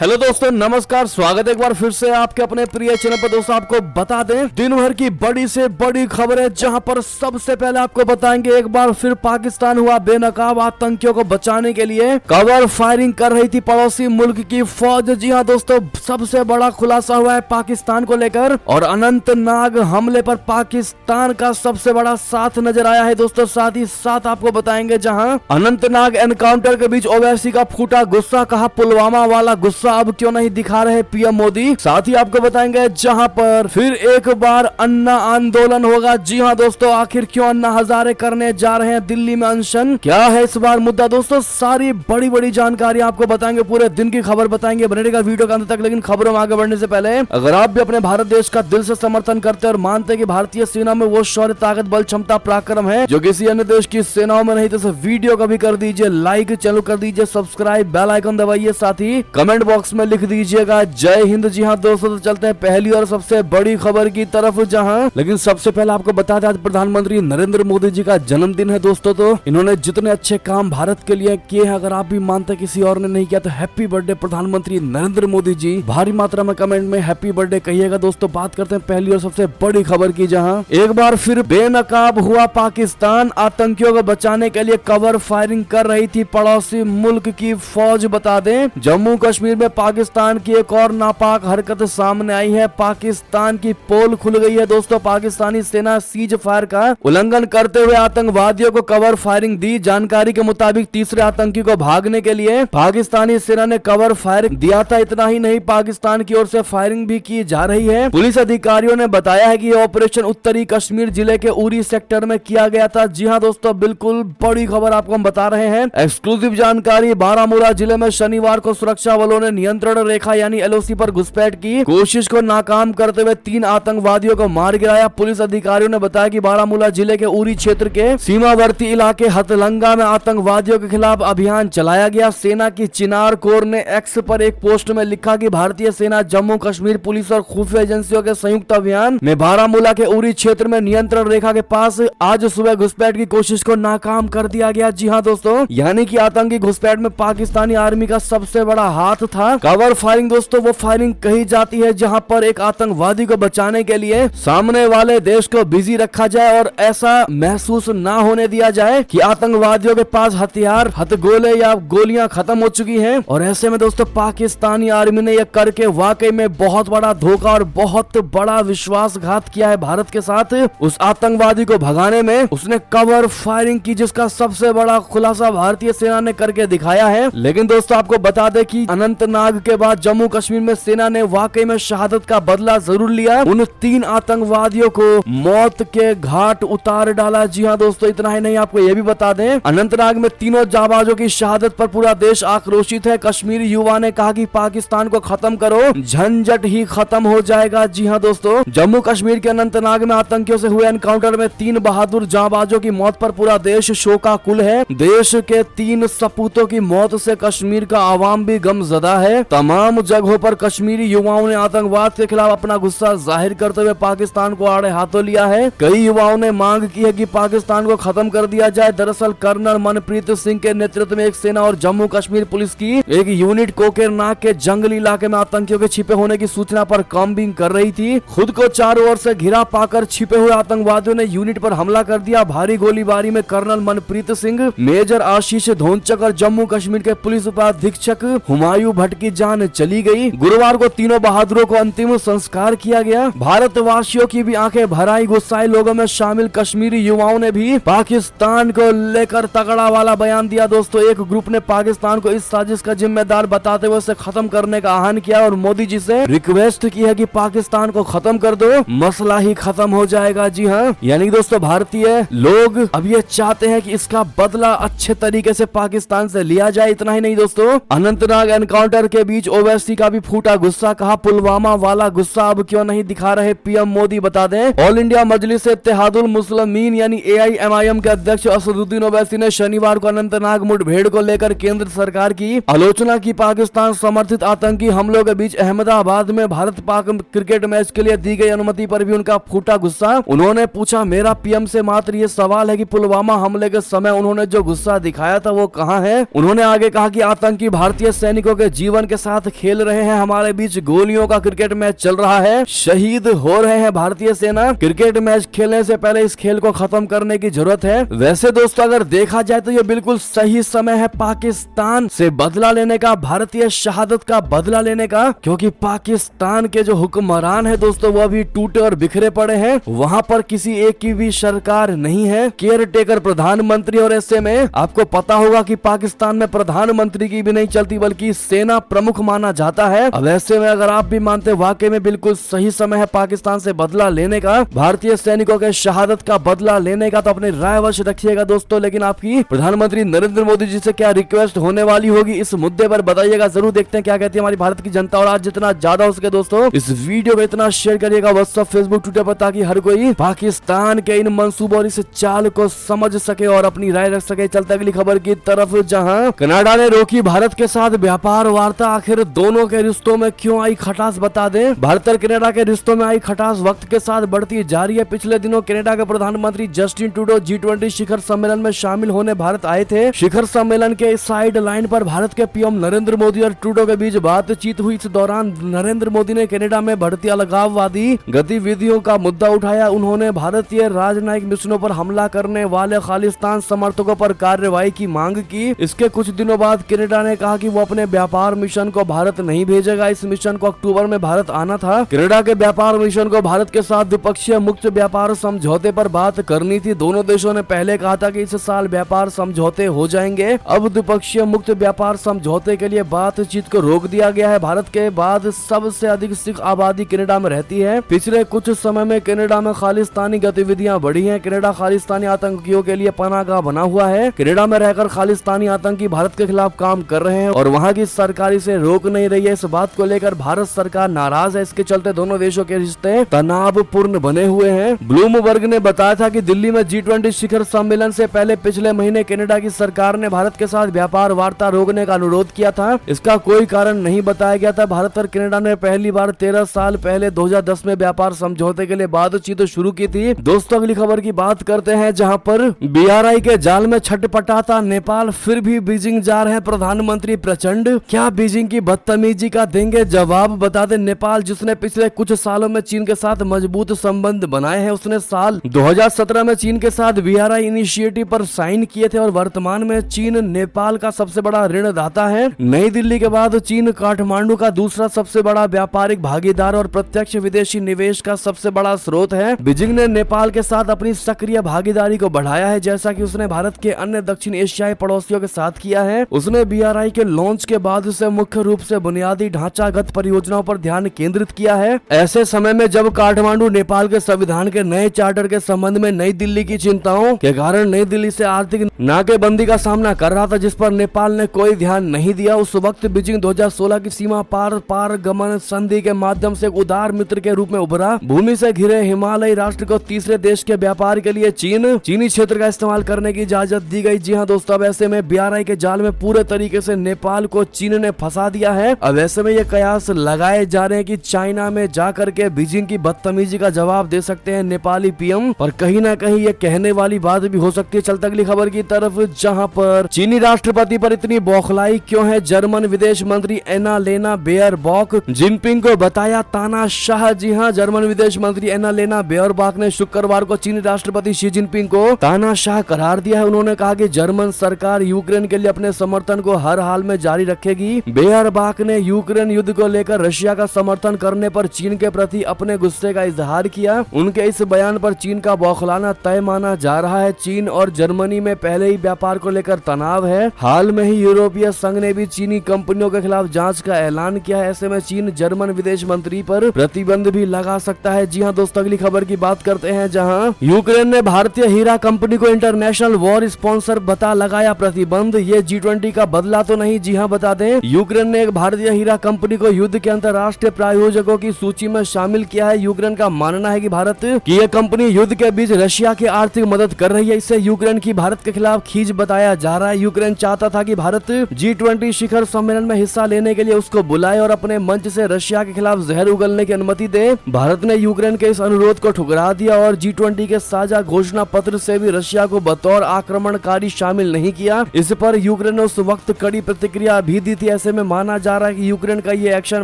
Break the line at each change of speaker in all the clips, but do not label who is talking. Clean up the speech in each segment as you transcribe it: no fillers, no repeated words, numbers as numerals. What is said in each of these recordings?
Hello दोस्तों, नमस्कार। स्वागत है एक बार फिर से आपके अपने प्रिय चैनल पर। दोस्तों आपको बता दें दिन भर की बड़ी से बड़ी खबरें, जहां पर सबसे पहले आपको बताएंगे एक बार फिर पाकिस्तान हुआ बेनकाब आतंकियों को बचाने के लिए कवर फायरिंग कर रही थी पड़ोसी मुल्क की फौज। जी हां दोस्तों, सबसे बड़ा खुलासा हुआ है पाकिस्तान को लेकर और अनंतनाग हमले पर पाकिस्तान का सबसे बड़ा साथ नजर आया है दोस्तों। साथ ही साथ आपको बताएंगे जहां अनंतनाग एनकाउंटर के बीच ओवैसी का फूटा गुस्सा, कहा पुलवामा वाला गुस्सा अब क्यों नहीं दिखा रहे पीएम मोदी। साथ ही आपको बताएंगे जहां पर फिर एक बार अन्ना आंदोलन होगा। जी हां दोस्तों, आखिर क्यों अन्ना हजारे करने जा रहे हैं दिल्ली में अनशन, क्या है इस बार मुद्दा। दोस्तों सारी बड़ी बड़ी जानकारी आपको बताएंगे, पूरे दिन की खबर बताएंगे। बनेगा वीडियो के अंत तक। लेकिन खबरों में आगे बढ़ने से पहले अगर आप भी अपने भारत देश का दिल से समर्थन करते हैं और मानते हैं कि भारतीय सेना में वो शौर्य, ताकत, बल, क्षमता, पराक्रम है जो किसी अन्य देश की सेनाओं में नहीं, तो वीडियो को भी कर दीजिए लाइक, चैनल कर दीजिए सब्सक्राइब, बेल आइकन दबाइए, साथ ही कमेंट बॉक्स में लिख दीजिएगा जय हिंद। जी हां दोस्तों, तो चलते हैं पहली और सबसे बड़ी खबर की तरफ। जहां लेकिन सबसे पहले आपको बता दें आज प्रधानमंत्री नरेंद्र मोदी जी का जन्मदिन है दोस्तों। तो इन्होंने जितने अच्छे काम भारत के लिए किए हैं, अगर आप भी मानते किसी और ने नहीं किया, तो हैप्पी बर्थडे प्रधानमंत्री नरेंद्र मोदी जी। भारी मात्रा में कमेंट में हैप्पी बर्थडे कहिएगा दोस्तों। बात करते हैं पहली और सबसे बड़ी खबर की, जहां एक बार फिर बेनकाब हुआ पाकिस्तान। आतंकियों को बचाने के लिए कवर फायरिंग कर रही थी पड़ोसी मुल्क की फौज। बता दें जम्मू कश्मीर में पाकिस्तान की एक और नापाक हरकत सामने आई है। पाकिस्तान की पोल खुल गई है दोस्तों। पाकिस्तानी सेना सीज फायर का उल्लंघन करते हुए आतंकवादियों को कवर फायरिंग दी। जानकारी के मुताबिक तीसरे आतंकी को भागने के लिए पाकिस्तानी सेना ने कवर फायरिंग दिया था। इतना ही नहीं, पाकिस्तान की ओर से फायरिंग भी की जा रही है। पुलिस अधिकारियों ने बताया है कि यह ऑपरेशन उत्तरी कश्मीर जिले के उरी सेक्टर में किया गया था। जी हां दोस्तों, बिल्कुल बड़ी खबर आपको हम बता रहे हैं। एक्सक्लूसिव जानकारी, बारामूला जिले में शनिवार को सुरक्षा बलों ने नियंत्रण रेखा यानी एलओसी पर घुसपैठ की कोशिश को नाकाम करते हुए 3 आतंकवादियों को मार गिराया। पुलिस अधिकारियों ने बताया कि बारामूला जिले के उरी क्षेत्र के सीमावर्ती इलाके हथलंगा में आतंकवादियों के खिलाफ अभियान चलाया गया। सेना की चिनार कोर ने एक्स पर एक पोस्ट में लिखा कि भारतीय सेना, जम्मू कश्मीर पुलिस और खुफिया एजेंसियों के संयुक्त अभियान में बारामूला के उरी क्षेत्र में नियंत्रण रेखा के पास आज सुबह घुसपैठ की कोशिश को नाकाम कर दिया गया। जी हाँ दोस्तों, यानी कि आतंकी घुसपैठ में पाकिस्तानी आर्मी का सबसे बड़ा हाथ था। कवर फायरिंग दोस्तों वो फायरिंग कही जाती है जहां पर एक आतंकवादी को बचाने के लिए सामने वाले देश को बिजी रखा जाए और ऐसा महसूस ना होने दिया जाए कि आतंकवादियों के पास हथियार, हथगोले या गोलियां खत्म हो चुकी हैं। और ऐसे में दोस्तों पाकिस्तानी आर्मी ने यह करके वाकई में बहुत बड़ा धोखा और बहुत बड़ा विश्वासघात किया है भारत के साथ। उस आतंकवादी को भगाने में उसने कवर फायरिंग की, जिसका सबसे बड़ा खुलासा भारतीय सेना ने करके दिखाया है। लेकिन दोस्तों आपको बता दें कि अनंतनाग के बाद जम्मू कश्मीर में सेना ने वाकई में शहादत का बदला जरूर लिया। उन 3 आतंकवादियों को मौत के घाट उतार डाला। जी हाँ दोस्तों, इतना ही नहीं, आपको यह भी बता दें अनंतनाग में तीनों जाबाजों की शहादत पर पूरा देश आक्रोशित है। कश्मीरी युवा ने कहा कि पाकिस्तान को खत्म करो, झंझट ही खत्म हो जाएगा। जी हाँ दोस्तों, जम्मू कश्मीर के अनंतनाग में आतंकियों से हुए एनकाउंटर में 3 बहादुर जाबाजों की मौत पर पूरा देश शोकाकुल है। देश के 3 सपूतों की मौत से कश्मीर का आवाम भी गमजदा है। तमाम जगहों पर कश्मीरी युवाओं ने आतंकवाद के खिलाफ अपना गुस्सा जाहिर करते हुए पाकिस्तान को आड़े हाथों लिया है। कई युवाओं ने मांग की है कि पाकिस्तान को खत्म कर दिया जाए। दरअसल कर्नल मनप्रीत सिंह के नेतृत्व में एक सेना और जम्मू कश्मीर पुलिस की एक यूनिट कोकेरनाग के जंगली इलाके में आतंकियों के छिपे होने की सूचना पर कॉम्बिंग कर रही थी। खुद को चारों ओर से घिरा पाकर छिपे हुए आतंकवादियों ने यूनिट पर हमला कर दिया। भारी गोलीबारी में कर्नल मनप्रीत सिंह, मेजर आशीष धोंचक और जम्मू कश्मीर के पुलिस उपाधीक्षक हुमायूं भट्ट की जान चली गई। गुरुवार को तीनों बहादुरों को अंतिम संस्कार किया गया। भारतवासियों की भी आंखें भर आई। गुस्साए लोगों में शामिल कश्मीरी युवाओं ने भी पाकिस्तान को लेकर तगड़ा वाला बयान दिया। दोस्तों एक ग्रुप ने पाकिस्तान को इस साजिश का जिम्मेदार बताते हुए उसे खत्म करने का आह्वान किया और मोदी जी से रिक्वेस्ट की है कि पाकिस्तान को खत्म कर दो, मसला ही खत्म हो जाएगा। जी हाँ, यानी दोस्तों भारतीय लोग अब ये चाहते हैं कि इसका बदला अच्छे तरीके से पाकिस्तान से लिया जाए। इतना ही नहीं दोस्तों, अनंतनाग एनकाउंटर के बीच ओवैसी का भी फूटा गुस्सा, कहा पुलवामा वाला गुस्सा अब क्यों नहीं दिखा रहे पीएम मोदी। बता दें ऑल इंडिया मजलिस इत्तेहादुल मुस्लिमीन यानी AIMIM के अध्यक्ष असदुद्दीन ओवैसी ने शनिवार को अनंतनाग मुठभेड़ को लेकर केंद्र सरकार की आलोचना की। पाकिस्तान समर्थित आतंकी हमलों के बीच अहमदाबाद में भारत पाक क्रिकेट मैच के लिए दी गई अनुमति पर भी उनका फूटा गुस्सा। उन्होंने पूछा, मेरा पीएम से मात्र ये सवाल है कि पुलवामा हमले के समय उन्होंने जो गुस्सा दिखाया था वो कहाँ है। उन्होंने आगे कहा कि आतंकी भारतीय सैनिकों के जीवन जीवन के साथ खेल रहे हैं। हमारे बीच गोलियों का क्रिकेट मैच चल रहा है, शहीद हो रहे हैं भारतीय सेना। क्रिकेट मैच खेलने से पहले इस खेल को खत्म करने की जरूरत है। वैसे दोस्तों अगर देखा जाए तो ये बिल्कुल सही समय है पाकिस्तान से बदला लेने का, भारतीय शहादत का बदला लेने का, क्योंकि पाकिस्तान के जो हुक्मरान है दोस्तों वो अभी टूटे और बिखरे पड़े हैं। वहां पर किसी एक की भी सरकार नहीं है, केयर टेकर प्रधानमंत्री। और ऐसे में आपको पता होगा कि पाकिस्तान में प्रधानमंत्री की भी नहीं चलती बल्कि सेना प्रमुख माना जाता है। अब ऐसे में अगर आप भी मानते वाकई में बिल्कुल सही समय है पाकिस्तान से बदला लेने का, भारतीय सैनिकों के शहादत का बदला लेने का, तो अपनी राय अवश्य रखिएगा दोस्तों। लेकिन आपकी प्रधानमंत्री नरेंद्र मोदी जी से क्या रिक्वेस्ट होने वाली होगी इस मुद्दे पर बताइएगा जरूर। देखते हैं क्या कहती है हमारी भारत की जनता। और आज जितना ज्यादा हो सके दोस्तों इस वीडियो को इतना शेयर करिएगा व्हाट्सएप, फेसबुक, ट्विटर पर, ताकि हर कोई पाकिस्तान के इन मंसूबों और इस चाल को समझ सके और अपनी राय रख सके। चलते अगली खबर की तरफ, जहां कनाडा ने रोकी भारत के साथ व्यापार वार्ता। आखिर दोनों के रिश्तों में क्यों आई खटास बता दें। भारत और कनाडा के रिश्तों में आई खटास वक्त के साथ बढ़ती जा रही है। पिछले दिनों कनाडा के प्रधानमंत्री जस्टिन ट्रूडो G20 शिखर सम्मेलन में शामिल होने भारत आए थे। शिखर सम्मेलन के साइड लाइन पर भारत के पीएम नरेंद्र मोदी और ट्रूडो के बीच बातचीत हुई। इस दौरान नरेंद्र मोदी ने कनाडा में बढ़ती अलगाववादी गतिविधियों का मुद्दा उठाया। उन्होंने भारतीय राजनयिक मिशनों पर हमला करने वाले खालिस्तान समर्थकों पर कार्रवाई की मांग की। इसके कुछ दिनों बाद कनाडा ने कहा कि वो अपने व्यापार मिशन को भारत नहीं भेजेगा। इस मिशन को अक्टूबर में भारत आना था। कनाडा के व्यापार मिशन को भारत के साथ द्विपक्षीय मुक्त व्यापार समझौते पर बात करनी थी। दोनों देशों ने पहले कहा था कि इस साल व्यापार समझौते हो जाएंगे। अब द्विपक्षीय मुक्त व्यापार समझौते के लिए बातचीत को रोक दिया गया है। भारत के बाद सबसे अधिक सिख आबादी कनाडा में रहती है। पिछले कुछ समय में कनाडा में खालिस्तानी गतिविधियां बढ़ी हैं। कनाडा खालिस्तानी आतंकियों के लिए पनाहगाह बना हुआ है। कनाडा में रहकर खालिस्तानी आतंकी भारत के खिलाफ काम कर रहे हैं और वहां की सरकार इसे रोक नहीं रही है। इस बात को लेकर भारत सरकार नाराज है। इसके चलते दोनों देशों के रिश्ते तनावपूर्ण बने हुए हैं। ब्लूमबर्ग ने बताया था कि दिल्ली में G20 शिखर सम्मेलन से पहले पिछले महीने कनाडा की सरकार ने भारत के साथ व्यापार वार्ता रोकने का अनुरोध किया था। इसका कोई कारण नहीं बताया गया था। भारत और कनाडा ने पहली बार 13 साल पहले 2010 में व्यापार समझौते के लिए बातचीत शुरू की थी। दोस्तों अगली खबर की बात करते हैं, जहां पर BRI के जाल में छटपटाता नेपाल। फिर भी बीजिंग जा रहे हैं प्रधानमंत्री प्रचंड। क्या बीजिंग की बदतमीजी का देंगे जवाब, बता दें। नेपाल जिसने पिछले कुछ सालों में चीन के साथ मजबूत संबंध बनाए हैं, उसने साल 2017 में चीन के साथ BRI इनिशिएटिव पर साइन किए थे और वर्तमान में चीन नेपाल का सबसे बड़ा ऋणदाता है। नई दिल्ली के बाद चीन काठमांडू का दूसरा सबसे बड़ा व्यापारिक भागीदार और प्रत्यक्ष विदेशी निवेश का सबसे बड़ा स्रोत है। बीजिंग ने नेपाल के साथ अपनी सक्रिय भागीदारी को बढ़ाया है, जैसा कि उसने भारत के अन्य दक्षिण एशियाई पड़ोसियों के साथ किया है। उसने BRI के लॉन्च के बाद उसे मुख्य रूप से बुनियादी ढांचागत परियोजनाओं पर ध्यान केंद्रित किया है। ऐसे समय में जब काठमांडू नेपाल के संविधान के नए चार्टर के संबंध में नई दिल्ली की चिंताओं के कारण नई दिल्ली से आर्थिक नाकेबंदी का सामना कर रहा था, जिस पर नेपाल ने कोई ध्यान नहीं दिया। उस वक्त बीजिंग 2016 की सीमा पार गमन संधि के माध्यम से एक उदार मित्र के रूप में उभरा। भूमि से घिरे हिमालयी राष्ट्र को तीसरे देश के व्यापार के लिए चीनी क्षेत्र का इस्तेमाल करने की इजाजत दी गई। जी हाँ दोस्तों, अब ऐसे में BRI के जाल में पूरे तरीके से नेपाल को चीन ने फंसा दिया है। अब ऐसे में ये कयास लगाए जा रहे हैं कि चाइना में जाकर के बीजिंग की बदतमीजी का जवाब दे सकते हैं नेपाली पीएम, पर कहीं ना कहीं ये कहने वाली बात भी हो सकती है। चलते अगली खबर की तरफ, जहां पर चीनी राष्ट्रपति पर इतनी बौखलाई क्यों है। जर्मन विदेश मंत्री एनालेना बेयरबॉक जिनपिंग को बताया तानाशाह। जी हाँ, जर्मन विदेश मंत्री एनालेना बेयरबॉक ने शुक्रवार को चीनी राष्ट्रपति शी जिनपिंग को तानाशाह करार दिया है। उन्होंने कहा कि जर्मन सरकार यूक्रेन के लिए अपने समर्थन को हर हाल में जारी रखेगी। बेयरबॉक ने यूक्रेन युद्ध को लेकर रशिया का समर्थन करने पर चीन के प्रति अपने गुस्से का इजहार किया। उनके इस बयान पर चीन का बौखलाना तय माना जा रहा है। चीन और जर्मनी में पहले ही व्यापार को लेकर तनाव है। हाल में ही यूरोपीय संघ ने भी चीनी कंपनियों के खिलाफ जांच का ऐलान किया है। ऐसे में चीन जर्मन विदेश मंत्री पर प्रतिबंध भी लगा सकता है। जी हाँ दोस्तों, अगली खबर की बात करते हैं, जहां यूक्रेन ने भारतीय हीरा कंपनी को इंटरनेशनल वॉर स्पॉन्सर बता लगाया प्रतिबंध। ये G20 का बदला तो नहीं। जी हाँ बता दें, यूक्रेन ने एक भारतीय हीरा कंपनी को युद्ध के अंतर्राष्ट्रीय प्रायोजकों की सूची में शामिल किया है। यूक्रेन का मानना है कि भारत की यह कंपनी युद्ध के बीच रशिया की आर्थिक मदद कर रही है। इससे यूक्रेन की भारत के खिलाफ खींच बताया जा रहा है। यूक्रेन चाहता था कि भारत G20 शिखर सम्मेलन में हिस्सा लेने के लिए उसको बुलाए और अपने मंच से रशिया के खिलाफ जहर उगलने की अनुमति दे। भारत ने यूक्रेन के इस अनुरोध को ठुकरा दिया और G20 के साझा घोषणा पत्र से भी रशिया को बतौर आक्रमणकारी शामिल नहीं किया। इस पर यूक्रेन ने उस वक्त कड़ी प्रतिक्रिया भी दी थी। ऐसे में माना जा रहा है कि यूक्रेन का ये एक्शन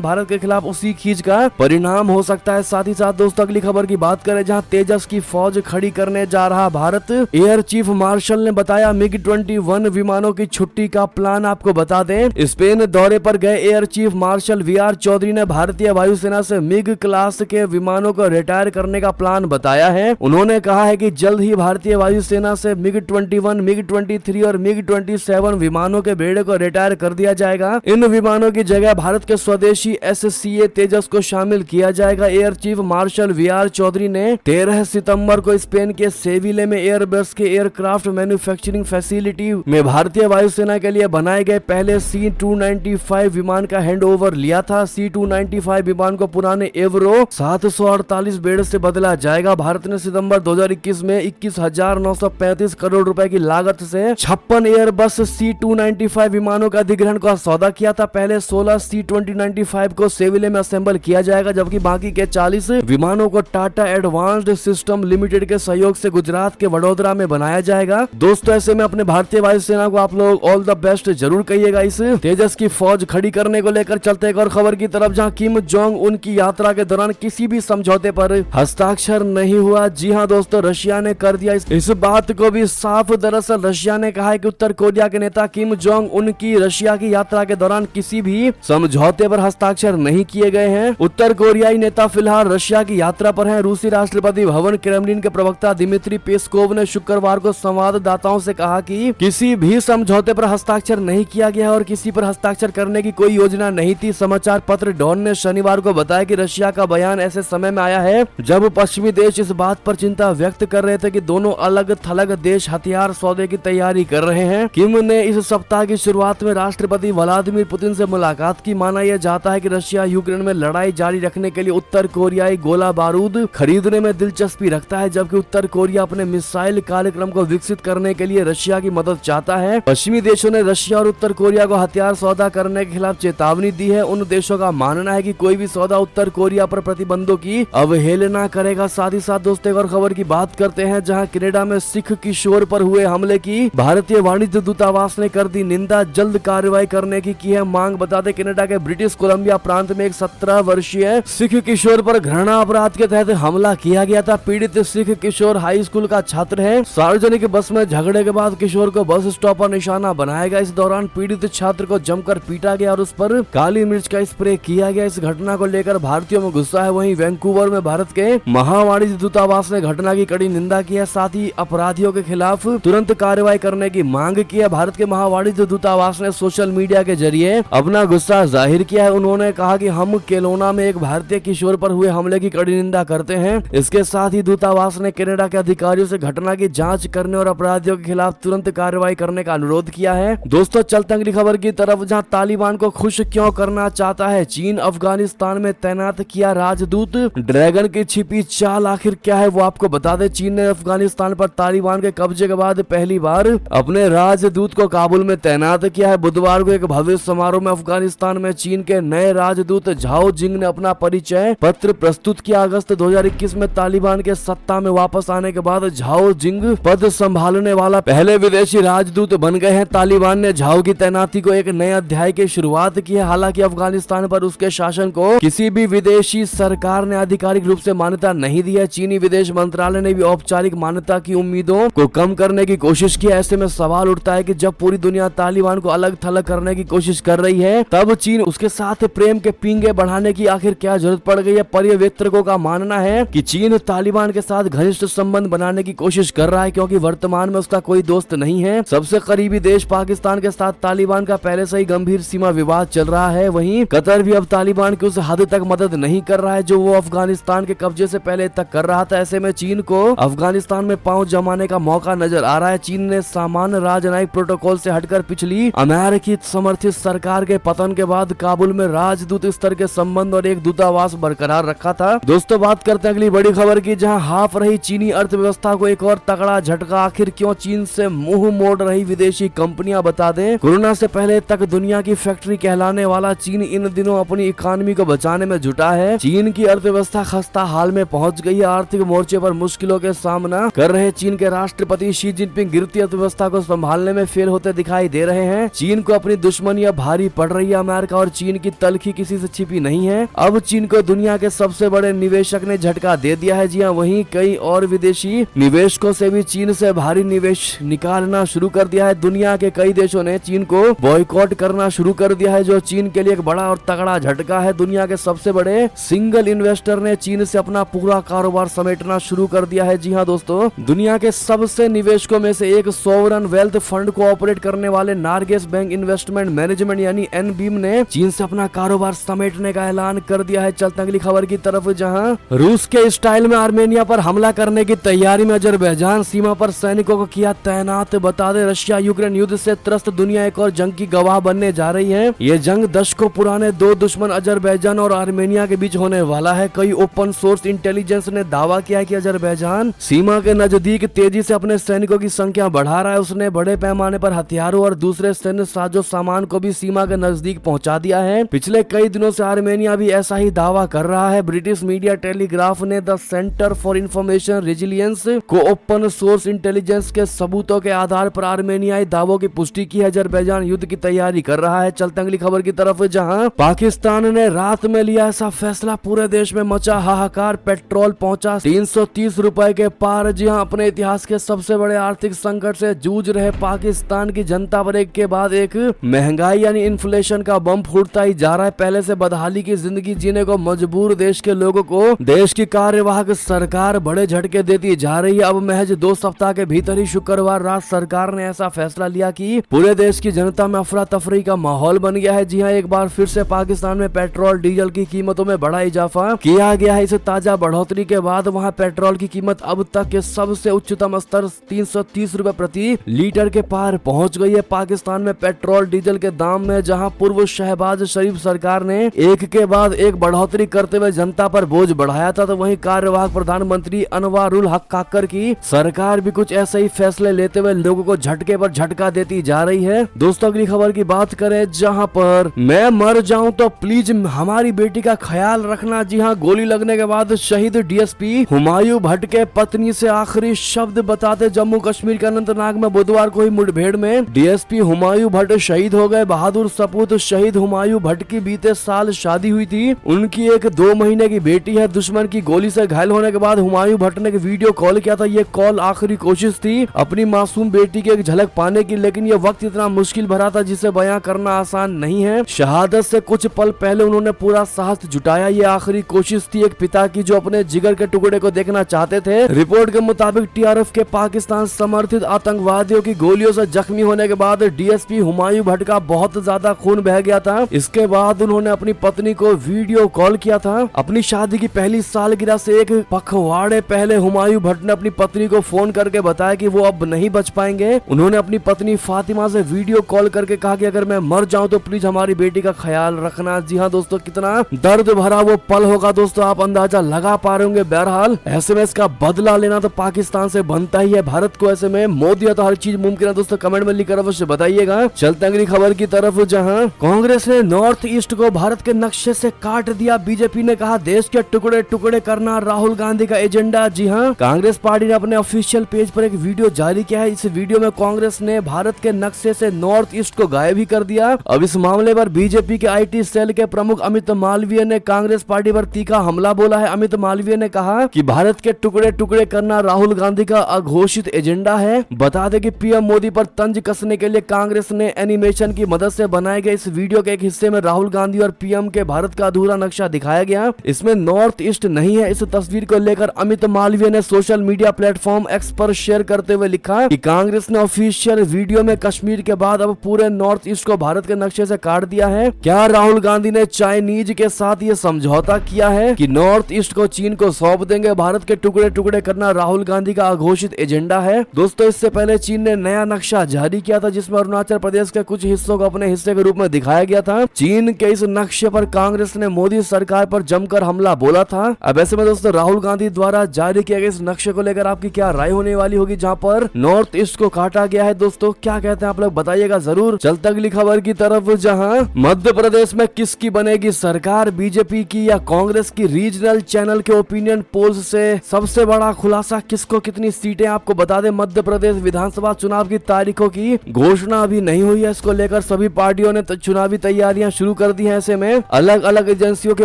भारत के खिलाफ उसी खींच का परिणाम हो सकता है। साथ ही साथ दोस्तों अगली खबर की बात करें, जहां तेजस की फौज खड़ी करने जा रहा भारत। एयर चीफ मार्शल ने बताया MiG-21 विमानों की छुट्टी का प्लान। आपको बता दें, स्पेन दौरे पर गए air chief marshal VR Chaudhary ने भारतीय वायुसेना से MiG क्लास के विमानों को रिटायर करने का प्लान बताया है। उन्होंने कहा है कि जल्द ही भारतीय वायुसेना से MiG-21, MiG-23 और MiG-27 विमानों के बेड़े को रिटायर कर दिया जाएगा। इन विमानों की जगह भारत के स्वदेशी SCA तेजस को शामिल किया जाएगा। Air chief marshal VR Chaudhary ने 13 सितंबर को स्पेन के सेविले में एयरबस के एयरक्राफ्ट मैन्युफैक्चरिंग फैसिलिटी में भारतीय वायुसेना के लिए बनाए गए पहले C-295 विमान का हैंडओवर लिया था। C-295 विमान को पुराने एवरो 748 बेड़े से बदला जाएगा। भारत ने सितंबर 2021 में 21,935 करोड़ रुपए की लागत से 56 एयरबस C-295 विमानों का अधिग्रहण का सौदा किया था। पहले 16 C-295 को सेविले में असेंबल किया जाएगा, जबकि बाकी के 40 विमानों को टाटा एडवांस्ड सिस्टम लिमिटेड के सहयोग से गुजरात के वडोदरा में बनाया जाएगा। दोस्तों ऐसे में अपने भारतीय वायुसेना को आप लोग ऑल द बेस्ट जरूर कहिएगा इस तेजस की फौज खड़ी करने को लेकर। चलते एक और खबर की तरफ, जहां किम जोंग उन की यात्रा के दौरान किसी भी समझौते पर हस्ताक्षर नहीं हुआ। जी हां दोस्तों, रशिया ने कर दिया इस बात को भी साफ। दरअसल रशिया ने कहा है कि उत्तर कोरिया के नेता किम जोंग उन की रशिया की यात्रा के दौरान किसी भी समझौते पर हस्ताक्षर नहीं किए गए हैं। उत्तर कोरियाई नेता फिलहाल रशिया की यात्रा पर हैं। रूसी राष्ट्रपति भवन क्रेमलिन के प्रवक्ता दिमित्री पेस्कोव ने शुक्रवार को संवाददाताओं से कहा कि किसी भी समझौते पर हस्ताक्षर नहीं किया गया और किसी पर हस्ताक्षर करने की कोई योजना नहीं थी। समाचार पत्र डॉन ने शनिवार को बताया कि रशिया का बयान ऐसे समय में आया है जब पश्चिमी देश इस बात पर चिंता व्यक्त कर रहे थे कि दोनों अलग थलग देश हथियार सौदे की तैयारी कर रहे हैं। किम ने इस सप्ताह की शुरुआत में राष्ट्रपति व्लादिमीर पुतिन से मुलाकात की। माना यह जाता है कि रशिया यूक्रेन में लड़ाई जारी रखने के लिए उत्तर कोरियाई गोला बारूद खरीदने में दिलचस्पी रखता है, जबकि उत्तर कोरिया अपने मिसाइल कार्यक्रम को विकसित करने के लिए रशिया की मदद चाहता है। पश्चिमी देशों ने रशिया और उत्तर कोरिया को हथियार सौदा करने के खिलाफ चेतावनी दी है। उन देशों का मानना है कि कोई भी सौदा उत्तर कोरिया पर प्रतिबंधों की अवहेलना करेगा। साथ ही साथ दोस्तों एक और खबर की बात करते हैं, जहां कनाडा में सिख किशोर पर हुए हमले की भारतीय वाणिज्य दूतावास ने कर दी निंदा। जल्द कार्रवाई करने की है मांग। बता दें, कनाडा के ब्रिटिश कोलंबिया प्रांत में एक 17 वर्षीय सिख किशोर पर घृणा अपराध के तहत हमला किया गया था। पीड़ित सिख किशोर हाई स्कूल का छात्र है। सार्वजनिक बस में झगड़े के बाद किशोर को बस स्टॉप पर निशाना बनाया गया। इस दौरान पीड़ित छात्र को जमकर पीटा गया और उस पर काली मिर्च का स्प्रे किया गया। इस घटना को लेकर भारतीयों में गुस्सा है। वहीं वैंकूवर में भारत के महावाणिज्य दूतावास ने घटना की कड़ी निंदा की है। साथ ही अपराधियों के खिलाफ तुरंत कार्रवाई करने की मांग की है। भारत के महावाणिज्य दूतावास ने सोशल मीडिया के जरिए अपना गुस्सा जाहिर किया है। उन्होंने कहा कि हम केलोना में एक भारतीय किशोर पर हुए हमले की कड़ी निंदा करते हैं। इसके साथ ही दूतावास ने कनाडा के अधिकारियों से घटना की जांच करने और अपराधियों के खिलाफ तुरंत कार्रवाई करने का अनुरोध किया है। दोस्तों चलते अगली खबर की तरफ, जहां तालिबान को खुश क्यों करना चाहता है चीन। अफगानिस्तान में तैनात किया राजदूत। ड्रैगन की छिपी चाल आखिर क्या है वो आपको बता दें। चीन ने अफगानिस्तान पर तालिबान के कब्जे के बाद पहली बार अपने राजदूत को काबुल में तैनात किया है। बुधवार को एक भव्य समारोह में अफगानिस्तान में चीन के नए राजदूत झाओ जिंग ने अपना परिचय पत्र प्रस्तुत किया। अगस्त 2021 में तालिबान के सत्ता में वापस आने के बाद झाओ जिंग पद संभालने वाला पहले विदेशी राजदूत बन गए हैं। तालिबान ने झाओ की तैनाती को एक नए अध्याय की शुरुआत की है। हालांकि अफगानिस्तान पर उसके शासन को किसी भी विदेशी सरकार ने आधिकारिक रूप से मान्यता नहीं दी है। चीनी विदेश मंत्रालय ने भी औपचारिक मान्यता की उम्मीदों को कम करने की कोशिश की। ऐसे में सवाल उठता है कि जब पूरी दुनिया तालिबान को अलग थलग करने की कोशिश कर रही है, तब चीन उसके साथ प्रेम के पींगे बढ़ाने की आखिर क्या जरूरत पड़ गई है। पर्यवेक्षकों का मानना है कि चीन तालिबान के साथ घनिष्ठ संबंध बनाने की कोशिश कर रहा है, क्योंकि वर्तमान में उसका कोई दोस्त नहीं है। सबसे करीबी देश पाकिस्तान के साथ तालिबान का पहले से ही गंभीर सीमा विवाद चल रहा है। वहीं कतर भी अब तालिबान की उस हद तक मदद नहीं कर रहा है जो वो अफगानिस्तान के कब्जे से पहले तक कर रहा था। ऐसे में चीन को अफगानिस्तान में पांव जमाने का मौका नजर आ रहा है। चीन ने सामान्य राजनयिक प्रोटोकॉल से हटकर पिछली अमेरिकी समर्थित सरकार के पतन के बाद काबुल में राजदूत स्तर के संबंध और एक दूतावास बरकरार रखा था। दोस्तों बात करते हैं अगली बड़ी खबर की, जहां हाफ रही चीनी अर्थव्यवस्था को एक और तगड़ा झटका। आखिर क्यों चीन से मुंह मोड़ रही विदेशी कंपनियां, बता दें। कोरोना से पहले तक दुनिया की फैक्ट्री कहलाने वाला चीन इन दिनों अपनी इकोनॉमी को बचाने में जुटा है। चीन की अर्थव्यवस्था खस्ता हाल में पहुंच गई है। आर्थिक मोर्चे पर मुश्किलों के सामना कर रहे चीन के राष्ट्रपति शी जिनपिंग गिरती अर्थव्यवस्था को संभालने में फेल होते दिखाई दे रहे हैं। चीन को अपनी दुश्मनी दुश्मनी अब भारी पड़ रही है। अमेरिका और चीन की तलखी किसी से छिपी नहीं है। अब चीन को दुनिया के सबसे बड़े निवेशक ने झटका दे दिया है। जी हाँ, वहीं कई और विदेशी निवेशकों से भी चीन से भारी निवेश निकालना शुरू कर दिया है। दुनिया के कई देशों ने चीन को बॉयकॉट करना शुरू कर दिया है, जो चीन के लिए एक बड़ा और तगड़ा झटका है। दुनिया के सबसे बड़े सिंगल इन्वेस्टर ने चीन से अपना पूरा कारोबार समेटना शुरू कर दिया है। जी हाँ दोस्तों, दुनिया के सबसे निवेशकों में से एक सोवरन वेल्थ फंड को ऑपरेट करने वाले नार्गेस बैंक इन्वेस्टमेंट मैनेजमेंट यानी एनबीएम ने चीन से अपना कारोबार समेटने का ऐलान कर दिया है। चलते अगली खबर की तरफ, जहां रूस के स्टाइल में आर्मेनिया पर हमला करने की तैयारी में अजरबैजान सीमा पर सैनिकों को किया तैनात। बता दें, रशिया यूक्रेन युद्ध से त्रस्त दुनिया एक और जंग की गवाह बनने जा रही है। ये जंग दशकों पुराने दो दुश्मन अजरबैजान और आर्मेनिया के बीच होने वाला है। कई ओपन सोर्स इंटेलिजेंस ने दावा किया है कि अजरबैजान सीमा के नजदीक तेजी से अपने सैनिकों की संख्या बढ़ा रहा है। उसने बड़े पैमाने पर हथियारों और दूसरे सैन्य साजो सामान को भी सीमा के नजदीक पहुंचा दिया है। पिछले कई दिनों से आर्मेनिया भी ऐसा ही दावा कर रहा है। ब्रिटिश मीडिया टेलीग्राफ ने the centre for information resilience को ओपन सोर्स इंटेलिजेंस के सबूतों के आधार पर आर्मेनियाई दावों की पुष्टि की है। अजरबैजान युद्ध की तैयारी कर रहा है। चलते अगली खबर की तरफ, जहां पाकिस्तान ने रात में लिया ऐसा फैसला, पूरे देश में मचा हाहाकार। पेट्रोल पहुंचा 330 रुपए के पार। जी हां, अपने इतिहास के सबसे बड़े आर्थिक संकट से जूझ रहे पाकिस्तान की जनता पर एक के बाद एक महंगाई यानी इन्फ्लेशन का बम फूटता ही जा रहा है। पहले से बदहाली की जिंदगी जीने को मजबूर देश के लोगों को देश की कार्यवाहक सरकार बड़े झटके देती जा रही है। अब महज 2 सप्ताह के भीतर ही शुक्रवार रात सरकार ने ऐसा फैसला लिया कि पूरे देश की जनता में अफरा तफरी का माहौल बन गया है। जी हाँ, एक बार फिर से पाकिस्तान में पेट्रोल डीजल की कीमतों में बड़ा इजाफा किया गया है। इस ताजा बढ़ोतरी के बाद वहाँ पेट्रोल की कीमत अब तक के सबसे उच्चतम स्तर 330 रुपए प्रति लीटर के पार पहुंच गई है। पाकिस्तान में पेट्रोल डीजल के दाम में जहां पूर्व शहबाज शरीफ सरकार ने एक के बाद एक बढ़ोतरी करते हुए जनता पर बोझ बढ़ाया था, तो वहीं कार्यवाहक प्रधानमंत्री अनवारुल हक काकर की सरकार भी कुछ ऐसे ही फैसले लेते हुए लोगों को झटके पर झटका देती जा रही है। दोस्तों, अगली खबर की बात करें, जहां पर मैं मर जाऊं तो प्लीज हमारी बेटी का ख्याल रखना। जी हाँ, गोली लगने के बाद शहीद डीएसपी हुमायूं भट्ट के पत्नी से आखिरी शब्द बताते जम्मू कश्मीर के अनंतनाग में बुधवार को हुई मुठभेड़ में डीएसपी हुमायूं भट्ट शहीद हो गए। बहादुर सपूत शहीद हुमायूं भट्ट की बीते साल शादी हुई थी। उनकी एक 2 महीने की बेटी है। दुश्मन की गोली से घायल होने के बाद हुमायूं भट्ट ने वीडियो कॉल किया था। ये कॉल आखिरी कोशिश थी अपनी मासूम बेटी की एक झलक पाने की, लेकिन ये वक्त इतना मुश्किल भरा था जिसे बयां करना आसान नहीं है। शहादत से कुछ पल पहले उन्होंने पूरा साहस जुटाया। ये आखिरी कोशिश थी एक पिता की जो अपने जिगर के टुकड़े को देखना चाहते थे। रिपोर्ट के मुताबिक टीआरएफ के पाकिस्तान समर्थित आतंकवादियों की गोलियों से जख्मी होने के बाद डीएसपी हुमायूं भट्ट का बहुत ज्यादा खून बह गया था। इसके बाद उन्होंने अपनी पत्नी को वीडियो कॉल किया था। अपनी शादी की पहली सालगिरह से एक पखवाड़े पहले हुमायूं भट्ट ने अपनी पत्नी को फोन करके बताया कि वो अब नहीं बच पाएंगे। उन्होंने अपनी पत्नी फातिमा से वीडियो कॉल करके कहा कि अगर मैं मर जाऊं तो प्लीज हमारी बेटी का ख्याल रखना। जी हाँ दोस्तों, कितना दर्द भरा वो पल होगा दोस्तों, आप अंदाजा लगा पा रहे होंगे। बहरहाल ऐसे में इसका बदला लेना तो पाकिस्तान से बनता ही है। भारत को ऐसे में मोदी तो हर चीज मुमकिन है दोस्तों, कमेंट में लिखकर अवश्य बताइएगा। चलते अगली खबर की तरफ, जहां कांग्रेस ने नॉर्थ ईस्ट को भारत के नक्शे से काट दिया। बीजेपी ने कहा देश के टुकड़े टुकड़े करना राहुल गांधी का एजेंडा। जी हाँ, कांग्रेस पार्टी ने अपने ऑफिशियल पेज पर एक वीडियो जारी किया है। इस वीडियो में कांग्रेस ने भारत के नक्शे से नॉर्थ ईस्ट को गायब ही कर दिया। अब इस मामले पर बीजेपी के आईटी सेल के प्रमुख अमित मालवीय ने कांग्रेस पार्टी पर तीखा हमला बोला है। अमित मालवीय ने कहा कि भारत के टुकड़े टुकड़े करना राहुल गांधी का अघोषित एजेंडा है। बता दें कि पीएम मोदी पर तंज कसने के लिए कांग्रेस ने एनिमेशन की मदद से बनाए गए इस वीडियो के एक हिस्से में राहुल गांधी और पीएम के भारत का अधूरा नक्शा दिखाया गया। इसमें नॉर्थ ईस्ट नहीं है। इस तस्वीर को लेकर अमित मालवीय ने सोशल मीडिया प्लेटफॉर्म एक्स पर शेयर करते हुए लिखा कि कांग्रेस ने ऑफिशियल वीडियो में कश्मीर के बाद अब पूरे नॉर्थ ईस्ट को भारत के नक्शे से काट दिया है। क्या राहुल गांधी ने चाइनीज के साथ ये समझौता किया है कि नॉर्थ ईस्ट को चीन को सौंप देंगे? भारत के टुकड़े टुकड़े करना राहुल गांधी का अघोषित एजेंडा है। दोस्तों, इससे पहले चीन ने नया नक्शा जारी किया था जिसमें अरुणाचल प्रदेश के कुछ हिस्सों को अपने हिस्से के रूप में दिखाया गया था। चीन के इस नक्शे पर कांग्रेस ने मोदी सरकार पर जमकर हमला बोला था। अब ऐसे में दोस्तों, राहुल गांधी द्वारा जारी किए गए इस नक्शे को लेकर आपकी क्या राय होने वाली होगी जहां पर नॉर्थ ईस्ट को काटा गया है? दोस्तों, क्या कहते हैं आप लोग, बताइएगा जरूर। चलते अगली खबर की तरफ, जहां मध्य प्रदेश में किसकी बनेगी सरकार, बीजेपी की या कांग्रेस की? रीजनल चैनल के ओपिनियन पोल्स से सबसे बड़ा खुलासा किसको कितनी सीटें आपको बता दें। मध्य प्रदेश विधानसभा चुनाव की तारीखों की घोषणा अभी नहीं हुई है। इसको लेकर सभी पार्टियों ने चुनावी तैयारियां शुरू कर दी हैं। ऐसे में अलग अलग एजेंसियों के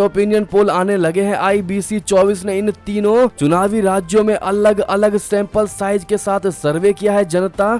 ओपिनियन पोल आने लगे हैं। IBC 24 ने इन तीनों चुनावी राज्यों में अलग अलग सैंपल साइज के साथ सर्वे किया है।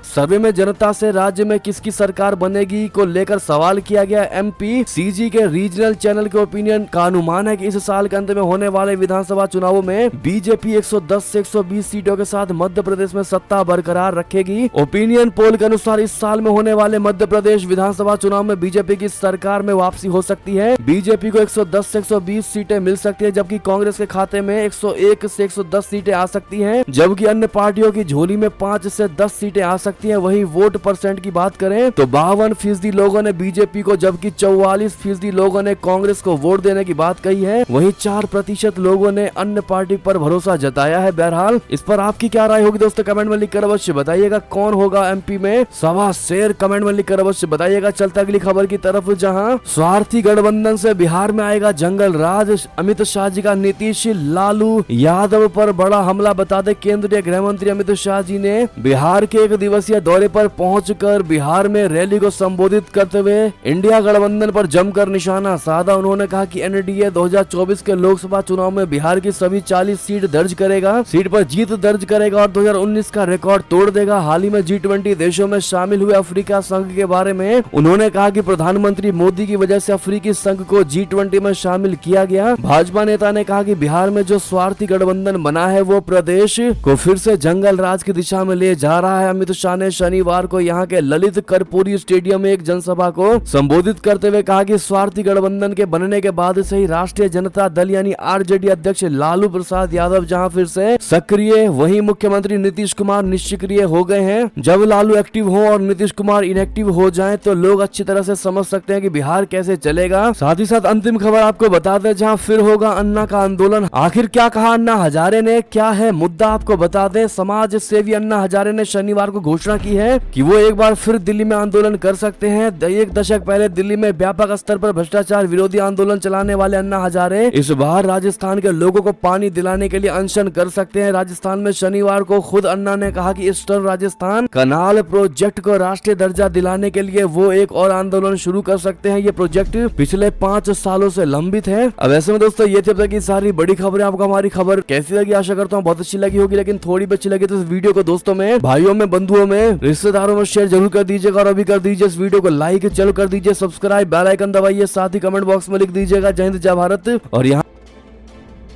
सर्वे में जनता से राज्य में किसकी सरकार बनेगी को लेकर सवाल किया गया। MPCG के रीजनल चैनल के ओपिनियन का अनुमान है कि इस साल के अंत में होने वाले विधानसभा चुनावों में बीजेपी 110 से 120 सीटों के साथ मध्य प्रदेश में सत्ता बरकरार रखेगी। ओपिनियन पोल के अनुसार इस साल में होने वाले मध्य प्रदेश विधानसभा चुनाव में बीजेपी की सरकार में वापसी हो सकती है। बीजेपी को 110 से 120 सीटें मिल सकती है, जबकि कांग्रेस के खाते में 101 से 110 सीटें आ सकती हैं, जबकि अन्य पार्टियों की झोली में 5 से 10 सीटें आ सकती हैं। वहीं वोट परसेंट की बात करें तो 52% लोगों ने बीजेपी को, जबकि 44% लोगों ने कांग्रेस को वोट देने की बात कही है। वहीं 4% लोगों ने अन्य पार्टी पर भरोसा जताया है। बहरहाल इस पर आपकी क्या राय होगी दोस्तों, कमेंट में लिखकर अवश्य बताइएगा। कौन होगा MP में सवा शेर, कमेंट में लिखकर अवश्य बताइएगा। चलता अगली खबर की तरफ, जहां स्वार्थी गठबंधन से बिहार में आएगा जंगल राज। अमित शाह जी का नीतीश लालू यादव पर बड़ा हमला। बता दें केंद्रीय गृह मंत्री अमित शाह जी ने बिहार के 1 दिवसीय दौरे पर पहुंचकर बिहार में रैली को संबोधित करते हुए इंडिया गठबंधन पर जमकर निशाना साधा। उन्होंने कहा कि NDA 2024 के लोकसभा चुनाव में बिहार की सभी 40 सीट पर जीत दर्ज करेगा और 2019 का रिकॉर्ड तोड़ देगा। हाल ही में G20 देशों में शामिल हुए अफ्रीका संघ के बारे में उन्होंने कहा कि प्रधानमंत्री मोदी की वजह से अफ्रीकी संघ को G20 में शामिल किया गया। भाजपा नेता ने कहा कि बिहार में जो स्वार्थी गठबंधन बना है वो प्रदेश को फिर से जंगल राज की दिशा में ले जा रहा है। अमित शाह ने शनिवार को यहाँ के ललित कर्पूरी स्टेडियम में एक जनसभा को संबोधित करते हुए कहा कि स्वार्थी गठबंधन के बनने के बाद से ही राष्ट्रीय जनता दल यानी RJD अध्यक्ष लालू प्रसाद यादव जहां फिर से सक्रिय, वहीं मुख्यमंत्री नीतीश कुमार निष्क्रिय हो गए हैं। जब लालू एक्टिव हो और नीतीश कुमार इनएक्टिव हो जाएं तो लोग अच्छी तरह से समझ सकते हैं कि बिहार कैसे चलेगा। साथ ही साथ अंतिम खबर आपको बता दें, जहां फिर होगा अन्ना का आंदोलन। आखिर क्या कहा अन्ना हजारे ने, क्या है मुद्दा आपको बता दें। समाज सेवी अन्ना हजारे ने शनिवार को घोषणा की है कि वो एक बार फिर दिल्ली में आंदोलन कर सकते हैं। 1 दशक पहले दिल्ली में व्यापक स्तर पर भ्रष्टाचार विरोधी आंदोलन चलाने वाले अन्ना हजारे इस बार राजस्थान के लोगों को पानी दिलाने के लिए अनशन कर सकते हैं। राजस्थान में शनिवार को खुद अन्ना ने कहा कि ईस्टर्न राजस्थान कनाल प्रोजेक्ट को राष्ट्रीय दर्जा दिलाने के लिए वो एक और आंदोलन शुरू कर सकते हैं। ये प्रोजेक्ट पिछले 5 सालों से लंबित है। अब ऐसे में दोस्तों ये थी अब तक की सारी बड़ी खबरें। आपको हमारी खबर कैसी लगी, आशा करता हूँ बहुत अच्छी लगी होगी, लेकिन थोड़ी भी अच्छी लगी तो इस वीडियो को दोस्तों में, भाइयों में, बंधुओं में, रिश्तेदारों में शेयर जरूर कर दीजिएगा और अभी कर दीजिए इस वीडियो को लाइक, चलो कर दीजिए सब्सक्राइब, बेल आइकन दबाइए, साथ ही कमेंट बॉक्स में लिख दीजिएगा जय हिंद जय भारत। और यहाँ